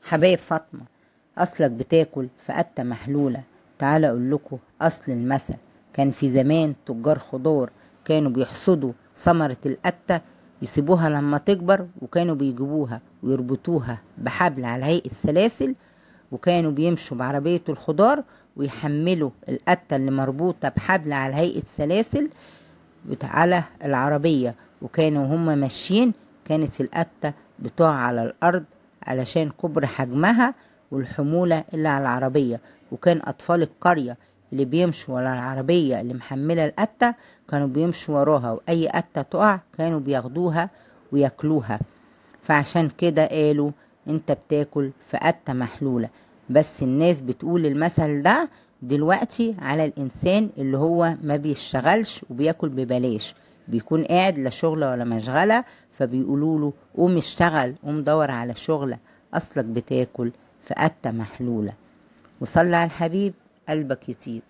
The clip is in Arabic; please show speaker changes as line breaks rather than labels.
حبايب فاطمة، أصلك بتاكل في قتة محلولة. تعال أقول لكم أصل المثل. كان في زمان تجار خضار كانوا بيحصدوا ثمرة القتة، يسيبوها لما تكبر، وكانوا بيجيبوها ويربطوها بحبل على هيئة السلاسل، وكانوا بيمشوا بعربية الخضار ويحملوا القتة اللي مربوطة بحبل على هيئة سلاسل على العربية. وكانوا هم ماشيين كانت القتة بتقع على الأرض علشان كبر حجمها والحمولة اللي على العربية. وكان أطفال القرية اللي بيمشوا ورا العربية اللي محملة القتة كانوا بيمشوا وراها، وأي قتة تقع كانوا بياخدوها وياكلوها. فعشان كده قالوا انت بتاكل في قتة محلولة. بس الناس بتقول المثل ده دلوقتي على الإنسان اللي هو ما بيشتغلش وبياكل ببلاش، بيكون قاعد لا شغلة ولا مشغلة، فبيقولوا له قوم اشتغل، قوم دور على شغلة، أصلك بتاكل في قتة محلولة. وصلي على الحبيب قلبك يطيب.